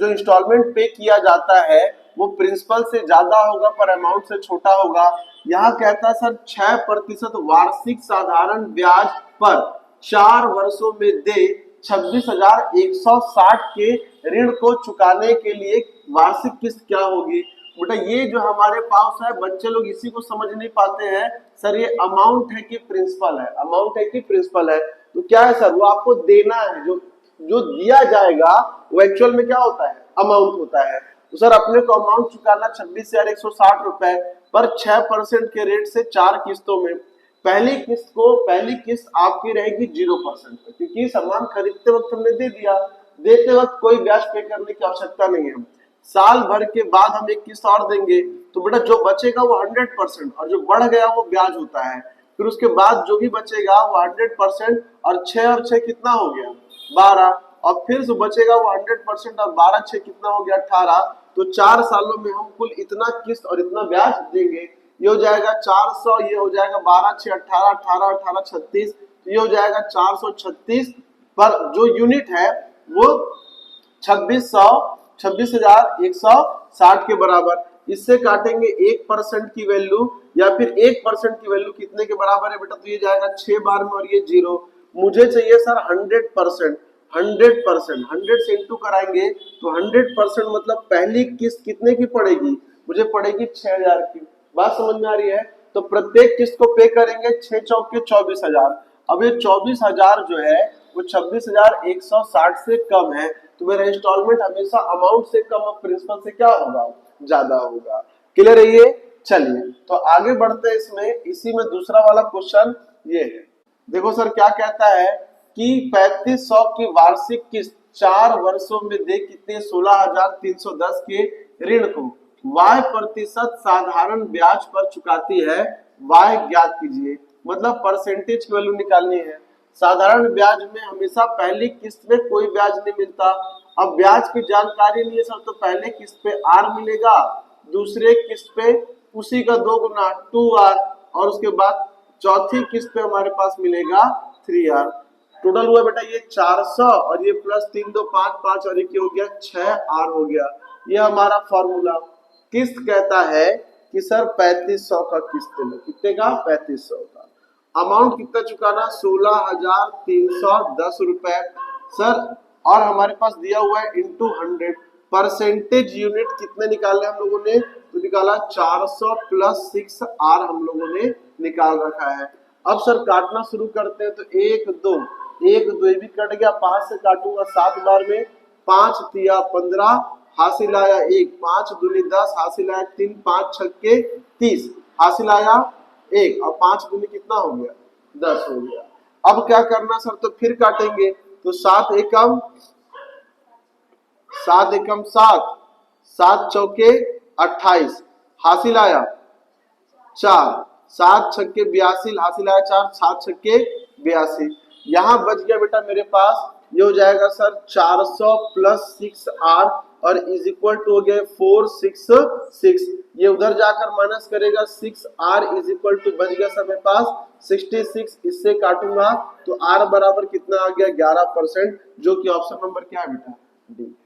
जो इंस्टॉलमेंट पे किया जाता है वो प्रिंसिपल से ज्यादा होगा पर अमाउंट से छोटा होगा। यहाँ कहता है सर 6% वार्षिक साधारण ब्याज पर 4 वर्षों में दे 26,160 के ऋण को चुकाने के लिए वार्षिक किस्त क्या होगी। बेटा ये जो हमारे पास है बच्चे लोग इसी को समझ नहीं पाते हैं सर ये अमाउंट है कि प्रिंसिपल है, अमाउंट है कि प्रिंसिपल है। तो क्या है सर वो आपको देना है, जो जो दिया जाएगा वो एक्चुअल में क्या होता है, अमाउंट होता है। तो सर अपने को अमाउंट चुकाना 26,160 रुपए पर 6% के रेट से 4 किस्तों में। पहली किस्त आपकी रहेगी 0% पर, क्योंकि सामान खरीदते वक्त हमने दे दिया, देते वक्त कोई ब्याज पे करने की आवश्यकता नहीं है। साल भर के बाद हम एक किस्त और देंगे तो बेटा जो बचेगा वो 100% और जो बढ़ गया वो ब्याज होता है। फिर उसके बाद जो भी बचेगा वो 100% और 6 कितना हो गया 12, और फिर जो बचेगा वो 100% और 12 कितना हो गया 18। तो 4 सालों में हम कुल इतना किस्त और इतना ब्याज देंगे। ये हो जाएगा 400, ये हो जाएगा 12 6 18 18 18 36, तो ये हो जाएगा 436 पर जो यूनिट है वो 26,160 के बराबर। इससे काटेंगे 1% की वैल्यू या फिर 1% की वैल्यू कितने के बराबर है बेटा, तो ये जाएगा 6 बार में और ये 0। मुझे चाहिए सर 100%, 100 से इंटू कराएंगे तो 100% मतलब पहली किस्त कितने की पड़ेगी, मुझे पड़ेगी 6,000 की। बात समझ में आ रही है। तो प्रत्येक किस्त को पे करेंगे 6 चौके 24,000। अब ये 24,000 जो है वो 26,160 से कम है, तो मेरा इंस्टॉलमेंट हमेशा अमाउंट से कम और प्रिंसिपल से क्या होगा, ज्यादा होगा। क्लियर है ये। चलिए तो आगे बढ़ते हैं इसमें। इसी में दूसरा वाला क्वेश्चन ये है, देखो सर क्या कहता है कि 3500 की वार्षिक किस्त 4 वर्षों में दे कितने 16,310 के ऋण को y% साधारण ब्याज पर चुकाती है, y ज्ञात कीजिए। मतलब परसेंटेज की वैल्यू निकालनी है। साधारण ब्याज में हमेशा पहली किस्त में कोई ब्याज नहीं मिलता। अब ब्याज की जानकारी नहीं है सर, तो पहले किस्त पे r मिलेगा, दूसरे किस्त पे उसी का 2 गुना 2r, और उसके बाद चौथी किस्त पे हमारे पास मिलेगा 3r। टोटल हुआ बेटा ये 400 और ये प्लस 3 2 5 5 और ये हो गया 6r हो गया। ये हमारा फॉर्मूला। किस्त कहता है कि सर 3500 का किस्त लो, कितने का 3500 का। अमाउंट कितना चुकाना 16,310 रुपए सर, और हमारे पास दिया हुआ है इंटू 100। परसेंटेज यूनिट कितने निकाले हम लोगों ने, तो निकाला 400 प्लस 6r हम लोगों ने निकाल रखा है। अब सर काटना शुरू करते हैं। तो 1 2 भी कट गया, 5 से काटूंगा 7 बार में, 5 तिया 15 हासिल आया 1, 5 दूनी 10 हासिल आया 3, 5 छक्के 30 हासिल आया 1 और 5 दूनी कितना हो गया 10 हो गया। अब क्या करना सर, तो फिर काटेंगे। तो 7 एकम 7, 7 चौके 28 हासिल आया 4, 7 छक्के 82 हासिल आया 4, 7 छक्के 82। यहाँ बच गया बेटा मेरे पास, ये हो जाएगा सर 400 प्लस 6r और इज इक्वल टू हो गया 466। ये उधर जाकर माइनस करेगा 6r इज इक्वल टू बच गया सर मेरे पास 66। इससे काटूंगा तो r बराबर कितना आ गया 11%, जो कि ऑप्शन नंबर क्या है बेटा डी।